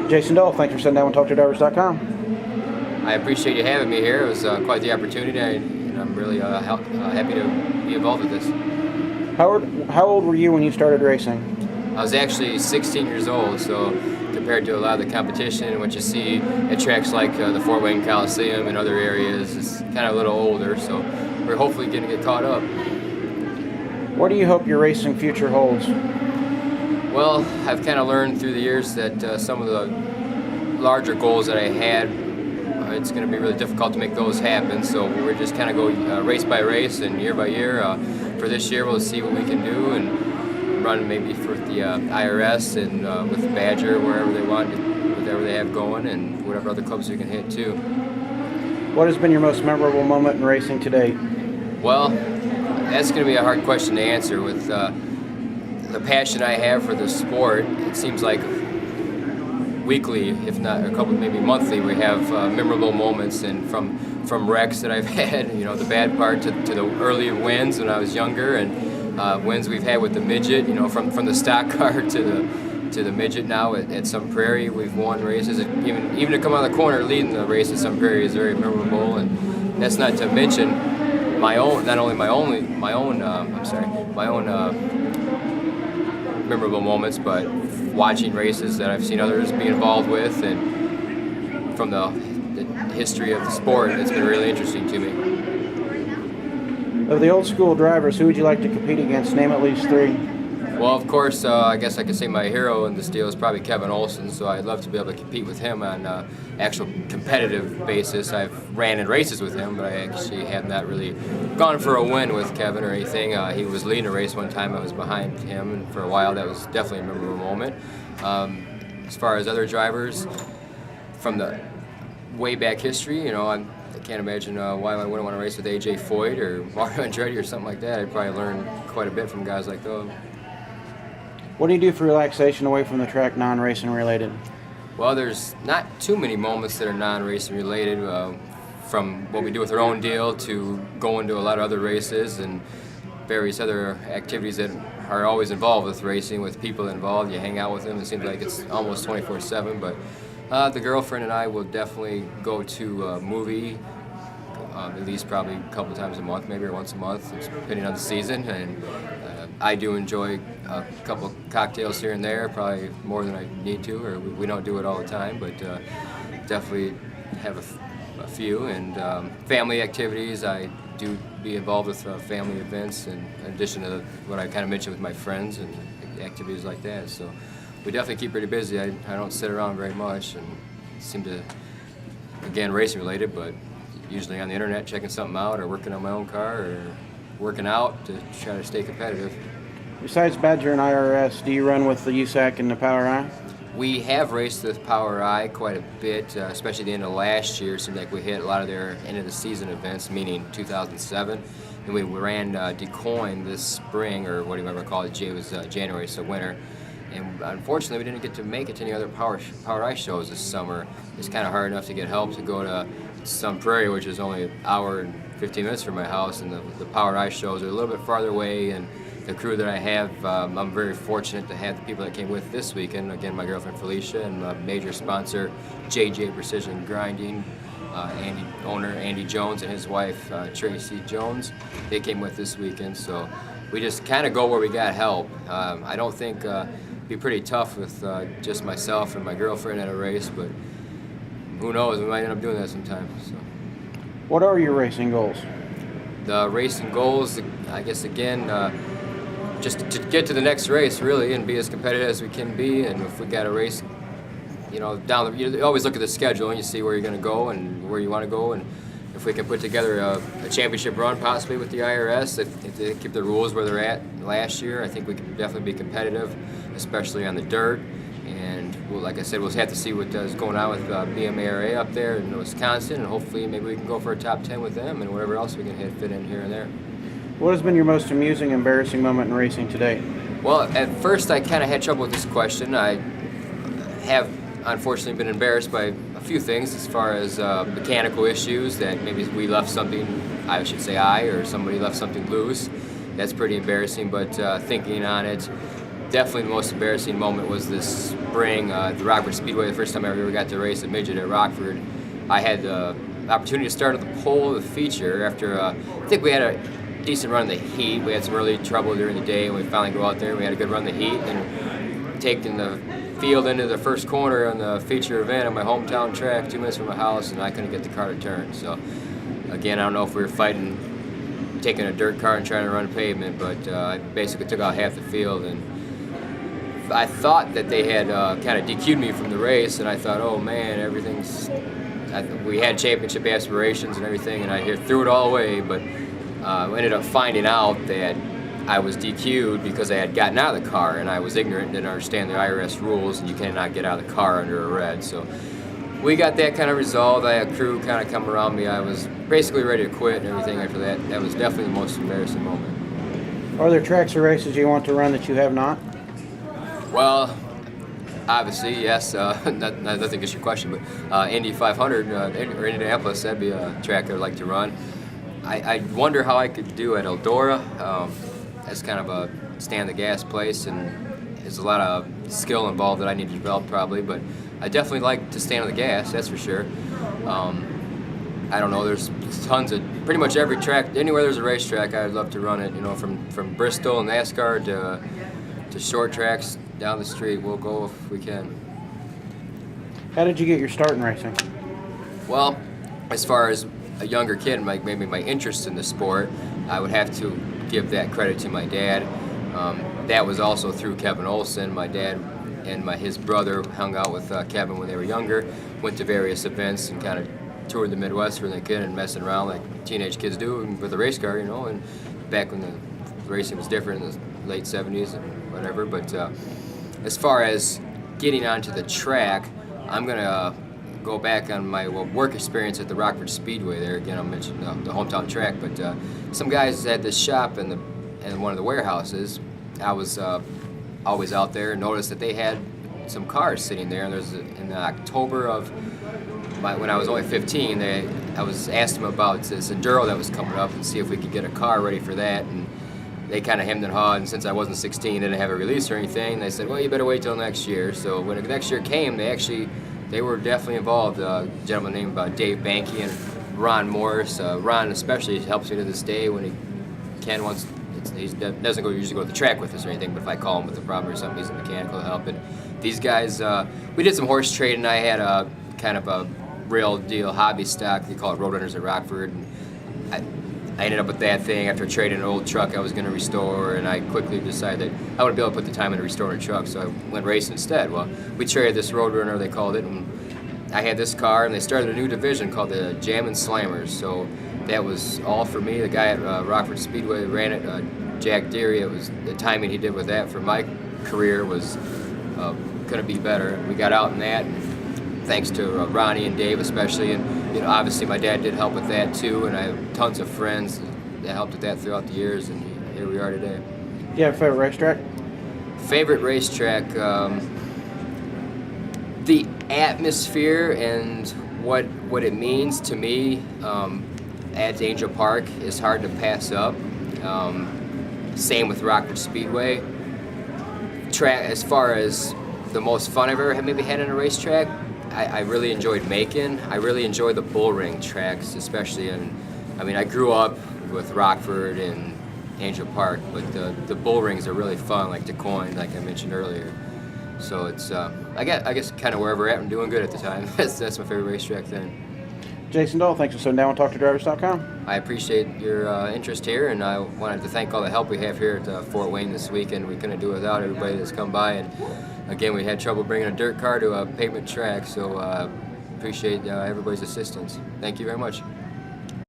Jason Dole, thanks for sitting down with TalkToDrivers.com. I appreciate you having me here. It was quite the opportunity, and I'm really happy to be involved with this. How old were you when you started racing? I was actually 16 years old, so compared to a lot of the competition and what you see at tracks like the Fort Wayne Coliseum and other areas, it's kind of a little older, so we're hopefully going to get caught up. What do you hope your racing future holds? Well, I've kind of learned through the years that some of the larger goals that I had, it's going to be really difficult to make those happen, so we're just kind of go race by race and year by year. For this year, we'll see what we can do and run maybe for the IRS and with Badger, wherever they want, whatever they have going, and whatever other clubs we can hit too. What has been your most memorable moment in racing to date? Well, that's going to be a hard question to answer. With the passion I have for the sport, it seems like weekly, if not a couple, maybe monthly, we have memorable moments, and from wrecks that I've had, you know, the bad part to the early wins when I was younger, and wins we've had with the midget, you know, from the stock car to the midget now at Sun Prairie. We've won races, even to come out of the corner leading the race at Sun Prairie is very memorable, and that's not to mention my own memorable moments, but watching races that I've seen others be involved with, and from the history of the sport, it's been really interesting to me. Of the old school drivers, who would you like to compete against? Name at least three. Well, of course, I guess I could say my hero in this deal is probably Kevin Olson, so I'd love to be able to compete with him on an actual competitive basis. I've ran in races with him, but I actually have not really gone for a win with Kevin or anything. He was leading a race one time, I was behind him, and for a while that was definitely a memorable moment. As far as other drivers from the way back history, you know, I can't imagine why I wouldn't want to race with AJ Foyt or Mario Andretti or something like that. I'd probably learn quite a bit from guys like those. What do you do for relaxation away from the track, non-racing related? Well, there's not too many moments that are non-racing related, from what we do with our own deal to going to a lot of other races and various other activities that are always involved with racing, with people involved. You hang out with them. It seems like it's almost 24/7, but the girlfriend and I will definitely go to a movie at least probably a couple times a month, maybe or once a month, depending on the season. And I do enjoy a couple cocktails here and there, probably more than I need to, or we don't do it all the time, but definitely have a few. And family activities, I do be involved with family events, and in addition to what I kind of mentioned with my friends and activities like that. So we definitely keep pretty busy. I don't sit around very much and seem to, again, racing related, but usually on the internet checking something out or working on my own car or working out to try to stay competitive. Besides Badger and IRS, do you run with the USAC and the Power I? We have raced with Power I quite a bit, especially the end of last year. It seemed like we hit a lot of their end of the season events, meaning 2007. And we ran DuQuoin this spring, or what do you ever call it? It was January, so winter. And unfortunately, we didn't get to make it to any other Power I shows this summer. It's kind of hard enough to get help to go to Sun Prairie, which is only an hour and 15 minutes from my house, and the Power I shows are a little bit farther away. And the crew that I have, I'm very fortunate to have the people that came with this weekend. Again, my girlfriend Felicia and my major sponsor, JJ Precision Grinding, owner Andy Jones and his wife Tracy Jones. They came with this weekend, so we just kind of go where we got help. I don't think it'd be pretty tough with just myself and my girlfriend at a race, but who knows? We might end up doing that sometime. So. What are your racing goals? The racing goals, I guess, again, just to get to the next race, really, and be as competitive as we can be. And if we got a race, you know, you always look at the schedule and you see where you're going to go and where you want to go. And if we can put together a championship run, possibly with the IRS, if they keep the rules where they're at last year, I think we can definitely be competitive, especially on the dirt. And well, like I said, we'll have to see what is going on with BMARA up there in Wisconsin, and hopefully maybe we can go for a top 10 with them and whatever else we can fit in here and there. What has been your most amusing, embarrassing moment in racing today? Well, at first I kind of had trouble with this question. I have unfortunately been embarrassed by a few things as far as mechanical issues, that maybe we left something, I should say or somebody left something loose. That's pretty embarrassing, but thinking on it, definitely the most embarrassing moment was this spring at the Rockford Speedway. The first time I ever got to race a midget at Rockford, I had the opportunity to start at the pole of the feature after I think we had a decent run in the heat. We had some early trouble during the day, and we finally go out there and we had a good run in the heat and taking the field into the first corner on the feature event on my hometown track 2 minutes from my house, and I couldn't get the car to turn. So again, I don't know if we were fighting taking a dirt car and trying to run pavement, but I basically took out half the field, and I thought that they had kind of DQ'd me from the race, and I thought, oh man, we had championship aspirations and everything, and I threw it all away, but we ended up finding out that I was DQ'd because I had gotten out of the car, and I was ignorant and didn't understand the IRS rules, and you cannot get out of the car under a red. So we got that kind of resolved. I had a crew kind of come around me. I was basically ready to quit and everything after that. That was definitely the most embarrassing moment. Are there tracks or races you want to run that you have not? Well, obviously, yes. Nothing against your question, but Indy 500 or Indianapolis, that'd be a track I'd like to run. I wonder how I could do at Eldora. That's kind of a stand the gas place, and there's a lot of skill involved that I need to develop probably, but I definitely like to stand on the gas, that's for sure. I don't know, there's tons of, pretty much every track, anywhere there's a racetrack, I'd love to run it, you know, from Bristol and NASCAR to short tracks down the street. We'll go if we can. How did you get your start in racing? Well, as far as a younger kid, maybe my interest in the sport, I would have to give that credit to my dad. That was also through Kevin Olson. My dad and his brother hung out with Kevin when they were younger, went to various events and kind of toured the Midwest when they could and messing around like teenage kids do with a race car, you know, and back when the racing was different in the late 70s and whatever. But as far as getting onto the track, I'm going to go back on my work experience at the Rockford Speedway. There again, I'll mention the hometown track, but some guys had this shop in one of the warehouses. I was always out there and noticed that they had some cars sitting there, and there's in October of when I was only 15, I was asked them about this Enduro that was coming up and see if we could get a car ready for that, and they kind of hemmed and hawed, and since I wasn't 16, they didn't have a release or anything, they said, well, you better wait till next year. So when the next year came, they were definitely involved. A gentleman named Dave Banky and Ron Morris. Ron especially helps me to this day when he can once. He doesn't usually go to the track with us or anything, but if I call him with a problem or something, he's a mechanical help. And these guys, we did some horse trading. I had a kind of a real deal hobby stock. They call it Roadrunners at Rockford. And I ended up with that thing after trading an old truck I was going to restore, and I quickly decided that I wouldn't be able to put the time into restoring a truck, so I went racing instead. Well, we traded this Roadrunner, they called it, and I had this car, and they started a new division called the Jammin' Slammers, so that was all for me. The guy at Rockford Speedway ran it, Jack Deary. It was the timing he did with that for my career was couldn't be better. We got out in that, and thanks to Ronnie and Dave especially, and you know, obviously my dad did help with that too, and I have tons of friends that helped with that throughout the years, and here we are today. Do you have a favorite racetrack? Favorite racetrack, the atmosphere and what it means to me at Angel Park is hard to pass up. Same with Rockford Speedway. As far as the most fun I've ever maybe had in a racetrack, I really enjoyed Macon. I really enjoy the bull ring tracks, especially I grew up with Rockford and Angel Park, but the bull rings are really fun, like DeCoin, like I mentioned earlier. So it's I guess kind of wherever we're at, I'm doing good at the time. That's my favorite racetrack then. Jason Dole, thanks for sitting down and TalkToDrivers.com. I appreciate your interest here, and I wanted to thank all the help we have here at Fort Wayne this weekend. We couldn't do it without everybody that's come by, and again, we had trouble bringing a dirt car to a pavement track, so appreciate everybody's assistance. Thank you very much.